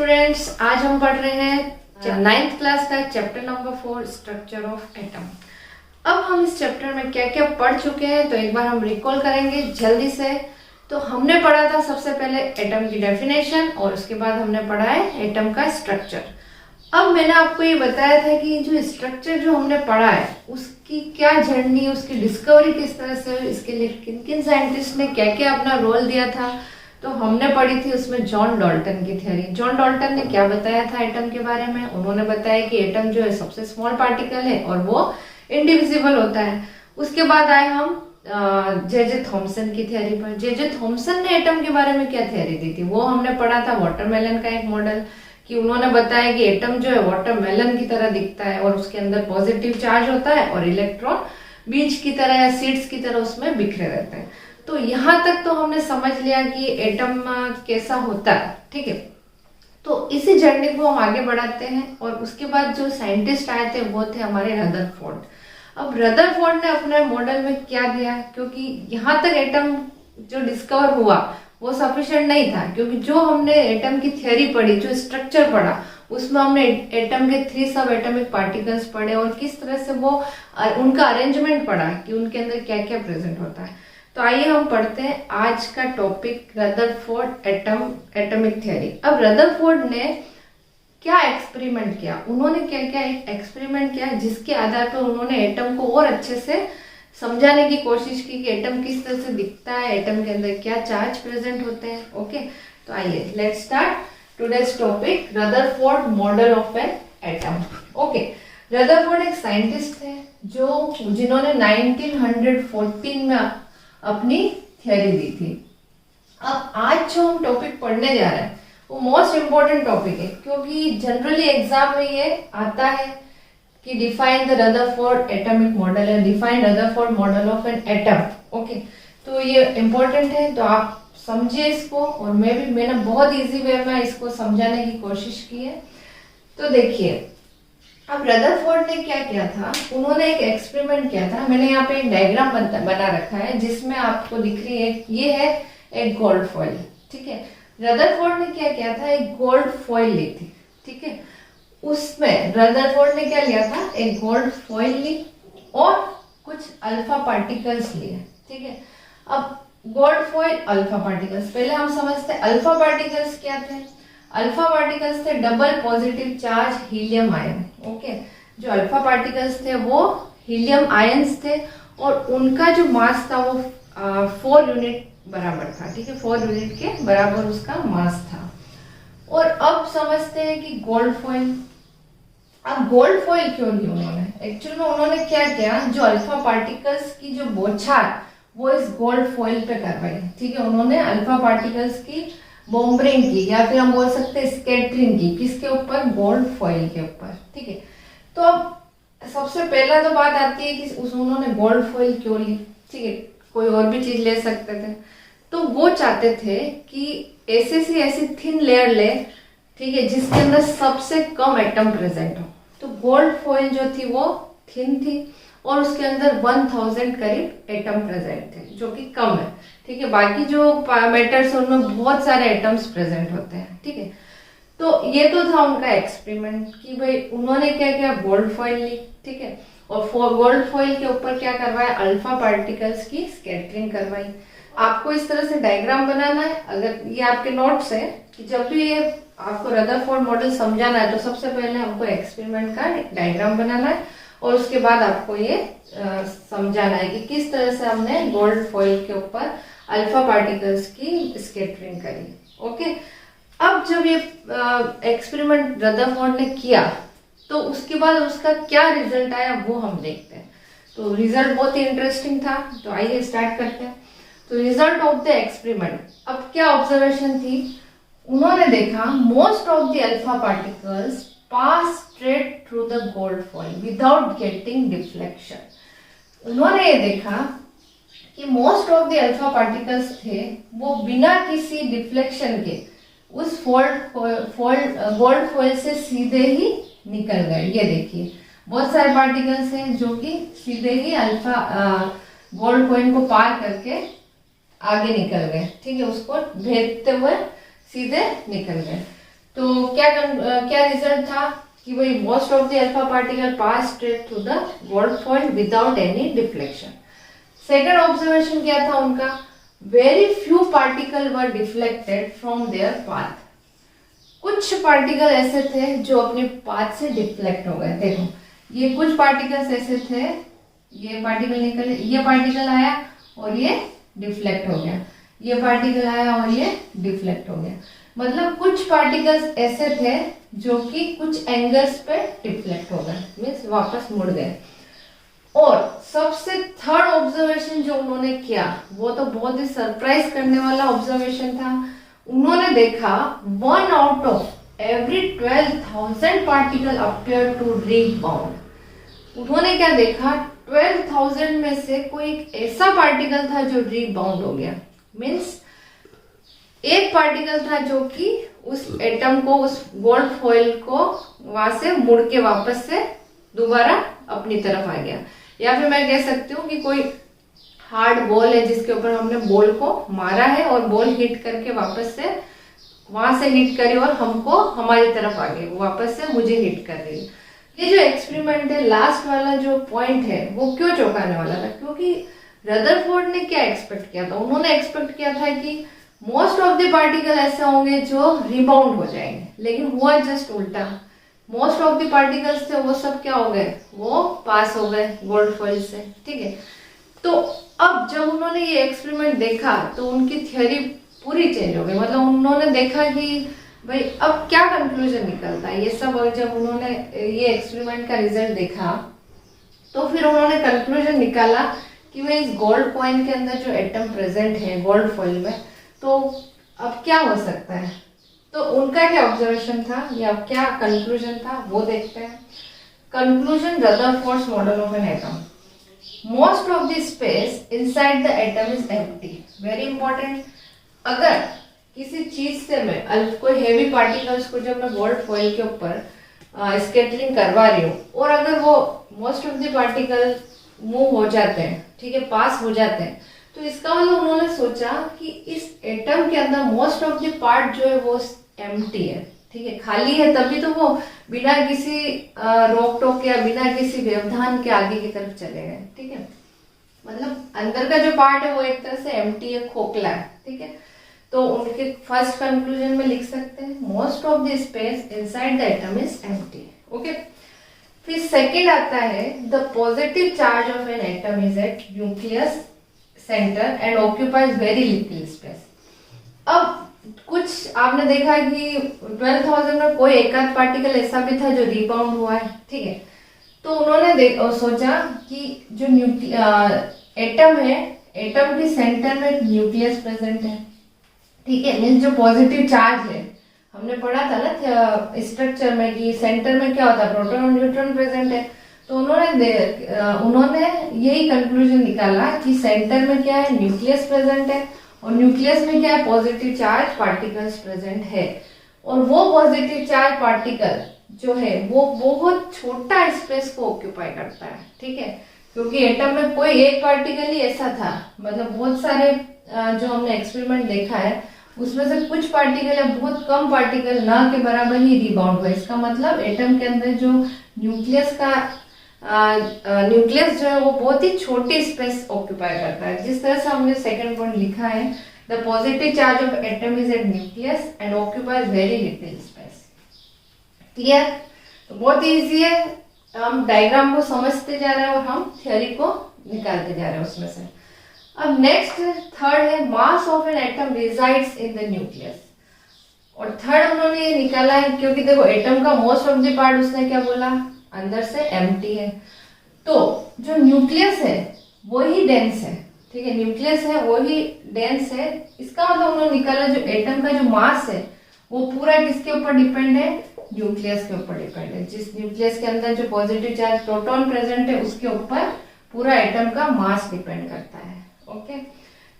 Students, आज हम पढ़ रहे हैं 9th क्लास का chapter number 4 structure of atom. अब हम इस चैप्टर में क्या क्या पढ़ चुके हैं तो एक बार हम रिकॉल करेंगे जल्दी से। तो हमने पढ़ा था सबसे पहले एटम की डेफिनेशन और उसके बाद हमने पढ़ा है एटम का स्ट्रक्चर। अब मैंने आपको ये बताया था कि जो स्ट्रक्चर जो हमने पढ़ा है उसकी क्या जर्नी, उसकी डिस्कवरी किस तरह से, इसके लिए किन किन साइंटिस्ट ने क्या क्या अपना रोल दिया था। तो हमने पढ़ी थी उसमें जॉन डाल्टन की थ्योरी। जॉन डाल्टन ने क्या बताया था एटम के बारे में? उन्होंने बताया कि एटम जो है सबसे स्मॉल पार्टिकल है और वो इंडिविजिबल होता है। उसके बाद आए हम जे थॉमसन की थ्योरी पर। जे थॉमसन ने एटम के बारे में क्या थ्योरी दी थी वो हमने पढ़ा था वाटरमेलन का एक मॉडल, कि उन्होंने बताया कि एटम जो है वाटरमेलन की तरह दिखता है और उसके अंदर पॉजिटिव चार्ज होता है और इलेक्ट्रॉन बीज की तरह या सीड्स की तरह उसमें बिखरे रहते हैं। तो यहाँ तक तो हमने समझ लिया कि एटम कैसा होता है, ठीक है। तो इसी जर्नी को हम आगे बढ़ाते हैं और उसके बाद जो साइंटिस्ट आए थे वो थे हमारे रदरफोर्ड। अब रदरफोर्ड ने अपने मॉडल में क्या दिया, क्योंकि यहाँ तक एटम जो डिस्कवर हुआ वो सफिशिएंट नहीं था, क्योंकि जो हमने एटम की थ्योरी पढ़ी, जो स्ट्रक्चर पढ़ा, उसमें हमने एटम के 3 सब एटॉमिक पार्टिकल्स पढ़े और किस तरह से वो उनका अरेंजमेंट पढ़ा कि उनके अंदर क्या क्या प्रेजेंट होता है। तो आइए हम पढ़ते हैं आज का टॉपिक रदरफोर्ड एटॉमिक थ्योरी। अब रदरफोर्ड ने क्या एक्सपेरिमेंट किया, उन्होंने क्या क्या एक्सपेरिमेंट किया जिसके आधार पर उन्होंने एटम को और अच्छे से समझाने की कोशिश की कि एटम किस तरह से दिखता है, एटम के अंदर क्या चार्ज प्रेजेंट होते हैं। ओके, तो आइए let's start today's topic Rutherford model of an atom. Okay, Rutherford एक साइंटिस्ट थे जिन्होंने 1914 में अपनी थ्योरी दी थी। अब आज जो हम टॉपिक पढ़ने जा रहे हैं वो मोस्ट इम्पोर्टेंट टॉपिक है, क्योंकि जनरली एग्जाम में ये आता है कि define the Rutherford atomic model है, define Rutherford model of an atom. Okay, तो ये इम्पोर्टेंट है, तो आप समझिए इसको। और मैंने बहुत इजी वे में इसको समझाने की कोशिश की है। तो देखिए, अब रदरफोर्ड ने क्या किया था, उन्होंने एक एक्सपेरिमेंट किया था। मैंने यहाँ पे एक डायग्राम बना रखा है जिसमें आपको दिख रही है, ये है एक गोल्ड फॉइल, ठीक है। रदरफोर्ड ने क्या किया था, एक गोल्ड फॉइल ली थी, ठीक है। उसमें रदरफोर्ड ने क्या लिया था, एक गोल्ड फॉइल ली और कुछ अल्फा पार्टिकल्स लिए, ठीक है। अब गोल्ड फॉइल, अल्फा पार्टिकल्स, पहले हम समझते हैं अल्फा पार्टिकल्स क्या थे। अल्फा पार्टिकल्स थे double positive charge helium ion. Okay, जो अल्फा पार्टिकल्स थे वो हीलियम आयंस थे और उनका जो मास था वो 4 यूनिट बराबर था, ठीक है। 4 यूनिट के बराबर उसका मास था। और अब समझते हैं कि गोल्ड फॉइल। अब गोल्ड फॉइल क्यों ली उन्होंने? एक्चुअल में उन्होंने क्या किया, जो अल्फा पार्टिकल्स की जो बौछार वो इस गोल्ड फॉइल पे करवाई, ठीक है। उन्होंने अल्फा पार्टिकल्स की बॉम्बरिंग की, या फिर हम बोल सकते हैं स्कैटरिंग की, किसके ऊपर? गोल्ड फॉइल के ऊपर, ठीक है। तो अब सबसे पहला तो बात आती है कि उन्होंने गोल्ड फॉइल क्यों ली, ठीक है। कोई और भी चीज ले सकते थे, तो वो चाहते थे कि ऐसी थिन लेयर ले, ठीक है, जिसके अंदर सबसे कम एटम प्रेजेंट हो। तो गोल्ड फॉइल जो थी वो थिन थी और उसके अंदर 1000 करीब एटम प्रेजेंट थे, जो कि कम है, ठीक है। बाकी जो मेटल्स उनमें बहुत सारे एटम्स प्रेजेंट होते हैं, ठीक है। तो ये तो था उनका एक्सपेरिमेंट कि भाई उन्होंने क्या किया, गोल्ड फॉइल ली, ठीक है। और गोल्ड फॉइल के ऊपर क्या करवाया, अल्फा पार्टिकल्स की स्कैटरिंग करवाई। आपको इस तरह से डायग्राम बनाना है। अगर ये आपके नोट्स है कि जब भी ये आपको रदरफोर्ड मॉडल समझाना है तो सबसे पहले हमको एक्सपेरिमेंट का डायग्राम बनाना है और उसके बाद आपको ये समझाना है कि किस तरह से हमने गोल्ड फॉइल के ऊपर अल्फा पार्टिकल्स की स्कैटरिंग करी। ओके, अब जब ये एक्सपेरिमेंट रदरफोर्ड ने किया तो उसके बाद उसका क्या रिजल्ट आया वो हम देखते हैं। तो रिजल्ट बहुत ही इंटरेस्टिंग था, तो आइए स्टार्ट करते हैं। तो रिजल्ट ऑफ द एक्सपेरिमेंट, अब क्या ऑब्जर्वेशन थी, उन्होंने देखा most of the alpha particles pass straight through the gold foil without getting deflection. उन्होंने ये देखा कि most of the alpha particles थे वो बिना किसी डिफ्लेक्शन के उस गोल्ड फॉइल से सीधे ही निकल गए। ये देखिए, बहुत सारे पार्टिकल्स हैं जो कि सीधे ही अल्फा गोल्ड फॉइल को पार करके आगे निकल गए, ठीक है, उसको भेदते हुए सीधे निकल गए। तो क्या रिजल्ट था कि भाई most of the alpha particle pass straight through the gold foil without any deflection. Second observation क्या था उनका, very few particle were deflected from there path. कुछ पार्टिकल ऐसे थे जो अपने पाथ से डिफ्लेक्ट हो गए। देखो ये कुछ पार्टिकल्स ऐसे थे, ये पार्टिकल निकले, ये पार्टिकल आया और ये डिफ्लेक्ट हो गया, ये पार्टिकल आया और ये डिफ्लेक्ट हो गया। मतलब कुछ पार्टिकल्स ऐसे थे जो कि कुछ एंगल्स पे डिफ्लेक्ट हो गए, मीन्स वापस मुड़ गए। और सबसे थर्ड ऑब्जर्वेशन जो उन्होंने किया वो तो बहुत ही सरप्राइज करने वाला ऑब्जर्वेशन था। उन्होंने देखा 1 out of every 12,000 particle appear to rebound. उन्होंने क्या देखा, 12,000 में से कोई एक ऐसा पार्टिकल था जो रीबाउंड हो गया। मीन्स एक पार्टिकल था जो कि उस एटम को, उस गोल्ड फॉइल को वहां से मुड़ के वापस से दोबारा अपनी तरफ आ गया। या फिर मैं कह सकती हूँ कि कोई हार्ड बॉल है जिसके ऊपर हमने बॉल को मारा है और बॉल हिट करके वापस से वहां से हिट करी और हमको हमारी तरफ आ गई, वापस से मुझे हिट कर रही है। ये जो एक्सपेरिमेंट है, लास्ट वाला जो पॉइंट है वो क्यों चौंकाने वाला था, क्योंकि रदरफोर्ड ने क्या एक्सपेक्ट किया था, उन्होंने एक्सपेक्ट किया था कि मोस्ट ऑफ द पार्टिकल ऐसे होंगे जो रिबाउंड हो जाएंगे, लेकिन हुआ जस्ट उल्टा। मोस्ट ऑफ द पार्टिकल्स थे वो सब क्या हो गए, वो पास हो गए गोल्ड फॉइल से। ठीक है, तो अब जब उन्होंने ये एक्सपेरिमेंट देखा तो उनकी थ्योरी पूरी चेंज हो गई। मतलब उन्होंने देखा कि भाई अब क्या कंक्लूजन निकलता है ये सब। और जब उन्होंने ये एक्सपेरिमेंट का रिजल्ट देखा तो फिर उन्होंने कंक्लूजन निकाला कि भाई इस गोल्ड कॉइन के अंदर जो एटम प्रेजेंट है गोल्ड फॉइल में, तो अब क्या हो सकता है। तो उनका क्या ऑब्जर्वेशन था या क्या कंक्लूजन था वो देखते हैं। Conclusion, Rutherford's model of an atom, most of the space inside the atom is empty. Very important, अगर किसी चीज से मैं कोई हेवी पार्टिकल्स को जब मैं गोल्ड फॉइल के ऊपर स्केटरिंग करवा रही हूँ और अगर वो most of the particle move हो जाते हैं, ठीक है, पास हो जाते हैं, तो इसका मतलब उन्होंने सोचा कि इस एटम के अंदर मोस्ट ऑफ द पार्ट जो है वो एम्प्टी है, ठीक है, खाली है, तभी तो वो बिना किसी रोक टोक या बिना किसी व्यवधान के आगे की तरफ चले गए। ठीक है, मतलब अंदर का जो पार्ट है वो एक तरह से एम्प्टी है, खोखला है। ठीक है, तो उनके फर्स्ट कंक्लूजन में लिख सकते हैं most of the space inside the atom is empty. Okay, फिर सेकेंड आता है the positive charge of an atom is at nucleus centre and occupies very little space. अब कुछ आपने देखा कि 12,000 में कोई एक आध पार्टिकल ऐसा भी था जो रिबाउंड हुआ है। ठीक है, तो उन्होंने सोचा कि जो एटम है, एटम के सेंटर में एक न्यूक्लियस प्रेजेंट है। ठीक है, मीन्स जो पॉजिटिव चार्ज है, हमने पढ़ा था ना स्ट्रक्चर में कि सेंटर में क्या होता है, प्रोटॉन और न्यूट्रॉन प्रेजेंट है। तो उन्होंने यही कंक्लूजन निकाला कि सेंटर में क्या है, न्यूक्लियस प्रेजेंट है और न्यूक्लियस में क्या है, पॉजिटिव चार्ज पार्टिकल्स प्रेजेंट है। और वो पॉजिटिव चार्ज पार्टिकल जो है वो बहुत छोटा स्पेस को ऑक्यूपाई करता है। ठीक है, क्योंकि एटम में कोई एक पार्टिकल ही ऐसा था, मतलब बहुत सारे जो हमने एक्सपेरिमेंट देखा है उसमें से कुछ पार्टिकल या बहुत कम पार्टिकल ना के बराबर ही रिबाउंड हुआ। इसका मतलब एटम के अंदर जो न्यूक्लियस जो है वो बहुत ही छोटी स्पेस ऑक्यूपाई करता है। जिस तरह से हमने सेकंड पॉइंट लिखा है, the positive charge of atom is at nucleus and occupies very little space. Clear? तो बहुत इजी है, हम डायग्राम को समझते जा रहे हैं और हम थ्योरी को निकालते जा रहे हैं उसमें से। अब नेक्स्ट थर्ड है mass of an atom resides in the nucleus. और थर्ड उन्होंने ये निकाला है क्योंकि देखो एटम का मोस्ट ऑफ द पार्ट उसने क्या बोला, अंदर से एम्प्टी है। तो जो न्यूक्लियस है वो ही डेंस है। ठीक है, न्यूक्लियस है वो ही डेंस है। इसका मतलब उन्होंने निकाला जो एटम का जो मास है वो पूरा किसके ऊपर डिपेंड है, न्यूक्लियस के ऊपर डिपेंड है। जिस न्यूक्लियस के अंदर जो पॉजिटिव चार्ज प्रोटॉन प्रेजेंट है उसके ऊपर पूरा एटम का मास डिपेंड करता है। Okay,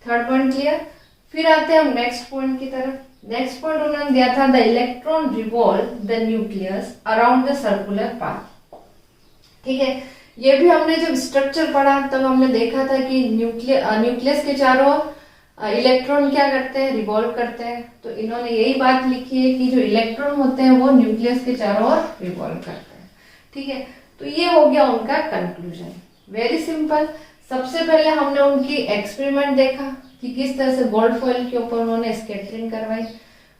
third point clear. फिर आते हैं हम नेक्स्ट पॉइंट की तरफ। नेक्स्ट पॉइंट उन्होंने दिया था the electron revolve the nucleus around the circular path. ठीक है, ये भी हमने जब स्ट्रक्चर पढ़ा तब हमने देखा था कि न्यूक्लियस के चारों इलेक्ट्रॉन क्या करते हैं, रिवॉल्व करते हैं। तो इन्होंने यही बात लिखी है कि जो इलेक्ट्रॉन होते हैं वो न्यूक्लियस के चारों ओर रिवॉल्व करते हैं। ठीक है, तो ये हो गया उनका कंक्लूजन। Very simple. सबसे पहले हमने उनकी एक्सपेरिमेंट देखा कि किस तरह से गोल्ड फॉइल के ऊपर उन्होंने स्कैटरिंग करवाई।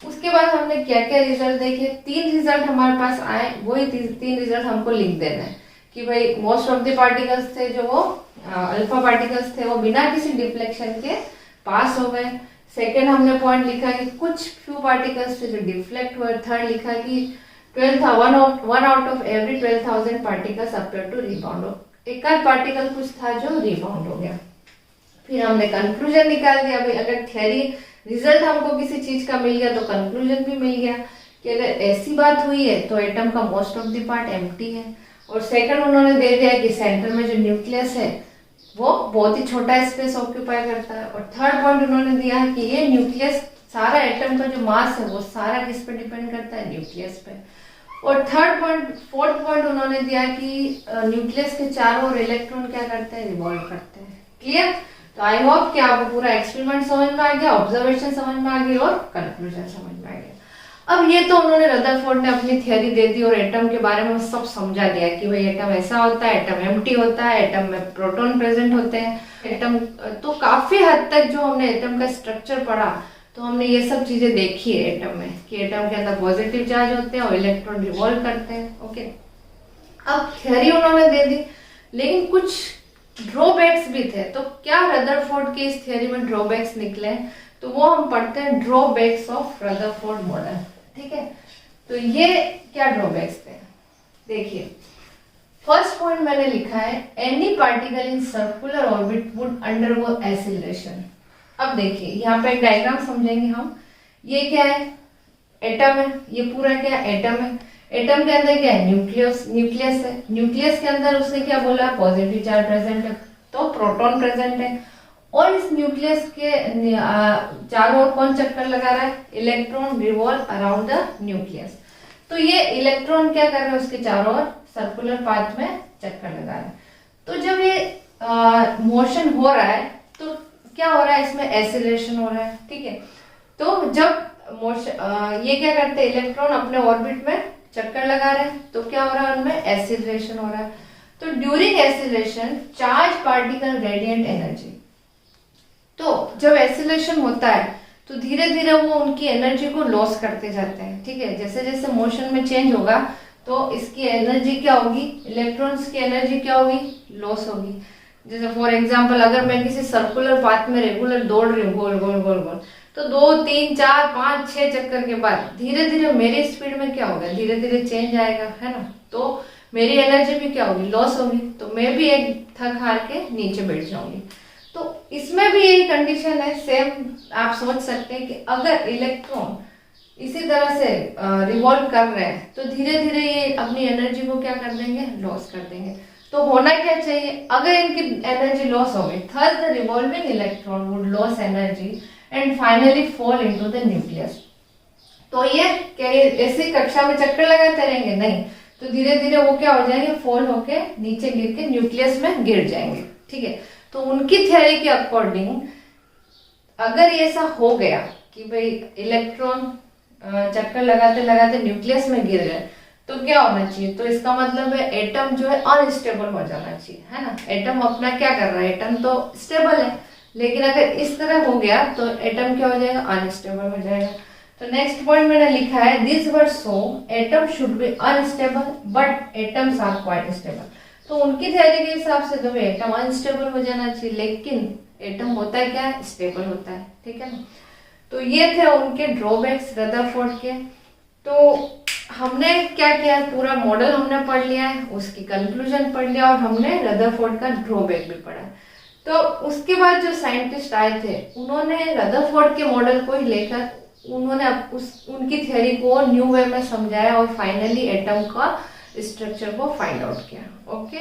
उसके बाद हमने क्या क्या रिजल्ट देखे, 3 रिजल्ट हमारे पास आए, वही 3 रिजल्ट हमको लिख देना है कि भाई मोस्ट ऑफ द पार्टिकल्स थे जो वो अल्फा पार्टिकल्स थे वो बिना किसी डिफ्लेक्शन के पास हो गए। सेकेंड हमने पॉइंट लिखा कि कुछ फ्यू पार्टिकल्स थे जो डिफ्लेक्ट हुए। थर्ड लिखा कि 1 out of every 12,000 particles appear to rebound, एक आध पार्टिकल कुछ था जो रिबाउंड हो गया। फिर हमने कंक्लूजन निकाल दिया, भाई अगर थ्योरी रिजल्ट हमको किसी चीज का मिल गया तो कंक्लूजन भी मिल गया कि अगर ऐसी बात हुई है तो एटम का most of the part empty है। और सेकंड उन्होंने दे दिया कि सेंटर में जो न्यूक्लियस है वो बहुत ही छोटा स्पेस ऑक्यूपाई करता है। और थर्ड पॉइंट उन्होंने दिया है कि ये न्यूक्लियस, सारा एटम का जो मास है वो सारा किस पे डिपेंड करता है, न्यूक्लियस पे। और फोर्थ पॉइंट उन्होंने दिया कि न्यूक्लियस के चारों ओर इलेक्ट्रॉन क्या करते हैं, रिवॉल्व करते हैं। क्लियर? तो आई होप कि आपको पूरा एक्सपेरिमेंट समझ में आ गया, ऑब्जर्वेशन समझ में आ गई और कंक्लूजन समझ में आ गया। अब ये तो उन्होंने रदरफोर्ड ने अपनी थ्योरी दे दी और एटम के बारे में सब समझा दिया कि भाई एटम ऐसा होता है, एटम एम्प्टी होता है, एटम में प्रोटॉन प्रेजेंट होते हैं। एटम तो काफी हद तक जो हमने एटम का स्ट्रक्चर पढ़ा तो हमने ये सब चीजें देखी है एटम में कि एटम के अंदर पॉजिटिव चार्ज होते हैं और इलेक्ट्रॉन रिवॉल्व करते हैं। ओके, अब थ्योरी उन्होंने दे दी लेकिन कुछ ड्रॉबैक्स भी थे। तो क्या रदरफोर्ड की इस थ्योरी में ड्रॉबैक्स निकले तो वो हम पढ़ते हैं, ड्रॉबैक्स ऑफ रदरफोर्ड मॉडल। ठीक है, तो ये क्या ड्रॉबैक्स थे, देखिए। फर्स्ट पॉइंट मैंने लिखा है, any particle in circular orbit would undergo acceleration. अब देखिए यहाँ पे एक डायग्राम समझेंगे हम। ये क्या है, एटम है, ये पूरा क्या एटम है। एटम के अंदर क्या है, न्यूक्लियस है। न्यूक्लियस के अंदर उसने क्या बोला, पॉजिटिव चार्ज प्रेजेंट है, तो प्रोटॉन प्रेजेंट है। और इस न्यूक्लियस के चारों ओर कौन चक्कर लगा रहा है, electron revolve around the nucleus. तो ये इलेक्ट्रॉन क्या कर रहा है, उसके चारों ओर सर्कुलर पाथ में चक्कर लगा रहा है। तो जब ये मोशन हो रहा है तो क्या हो रहा है, इसमें एसिलेशन हो रहा है। ठीक है, तो जब मोशन ये क्या करते हैं, इलेक्ट्रॉन अपने ऑर्बिट में चक्कर लगा रहे हैं तो क्या हो रहा है, उनमें एसिलेशन हो रहा है। तो during acceleration charge particle radiant energy. तो जब एसिलेशन होता है तो धीरे धीरे वो उनकी एनर्जी को लॉस करते जाते हैं। ठीक है, जैसे जैसे मोशन में चेंज होगा तो इसकी एनर्जी क्या होगी, इलेक्ट्रॉन्स की एनर्जी क्या होगी, लॉस होगी। जैसे फॉर एग्जांपल अगर मैं किसी सर्कुलर पाथ में रेगुलर दौड़ रही हूँ गोल गोल गोल गोल, तो 2 3 4 5 6 चक्कर के बाद धीरे धीरे मेरी स्पीड में क्या होगा, धीरे धीरे चेंज आएगा, है ना। तो मेरी एनर्जी भी क्या होगी, लॉस होगी। तो मैं भी एक थक हार के नीचे बैठ जाऊंगी। तो इसमें भी यही कंडीशन है, सेम आप सोच सकते हैं कि अगर इलेक्ट्रॉन इसी तरह से रिवॉल्व कर रहे हैं तो धीरे धीरे ये अपनी एनर्जी को क्या कर देंगे, लॉस कर देंगे। तो होना क्या चाहिए, अगर इनकी एनर्जी लॉस हो गई, third the revolving electron would loss energy and finally fall into the nucleus. तो ये क्या ऐसी कक्षा में चक्कर लगाते रहेंगे, नहीं, तो धीरे धीरे वो क्या हो जाएंगे, फॉल होके नीचे गिर के न्यूक्लियस में गिर जाएंगे। ठीक है, तो उनकी थ्योरी के अकॉर्डिंग अगर ऐसा हो गया कि भाई इलेक्ट्रॉन चक्कर लगाते लगाते न्यूक्लियस में गिर गए तो क्या होना चाहिए, तो इसका मतलब है एटम जो है अनस्टेबल हो जाना चाहिए, है ना। एटम अपना क्या कर रहा है, एटम तो स्टेबल है, लेकिन अगर इस तरह हो गया तो एटम क्या हो जाएगा, अनस्टेबल हो जाएगा। तो नेक्स्ट पॉइंट मैंने लिखा है, this were so atom should be unstable but atoms are quite stable. तो उनकी थ्योरी के हिसाब से जो एटम अनस्टेबल हो जाना चाहिए, लेकिन एटम होता है क्या, स्टेबल होता है। ठीक है ना। तो ये थे उनके ड्रॉबैक्स रदरफोर्ड के। तो हमने क्या किया, पूरा मॉडल हमने पढ़ लिया है, उसकी कंक्लूजन पढ़ लिया और हमने रदरफोर्ड का ड्रॉबैक भी पढ़ा। तो उसके बाद जो साइंटिस्ट आए थे उन्होंने रदरफोर्ड के मॉडल को ही लेकर उन्होंने उनकी थ्योरी को न्यू वे में समझाया और फाइनली एटम का स्ट्रक्चर को फाइंड आउट किया। ओके।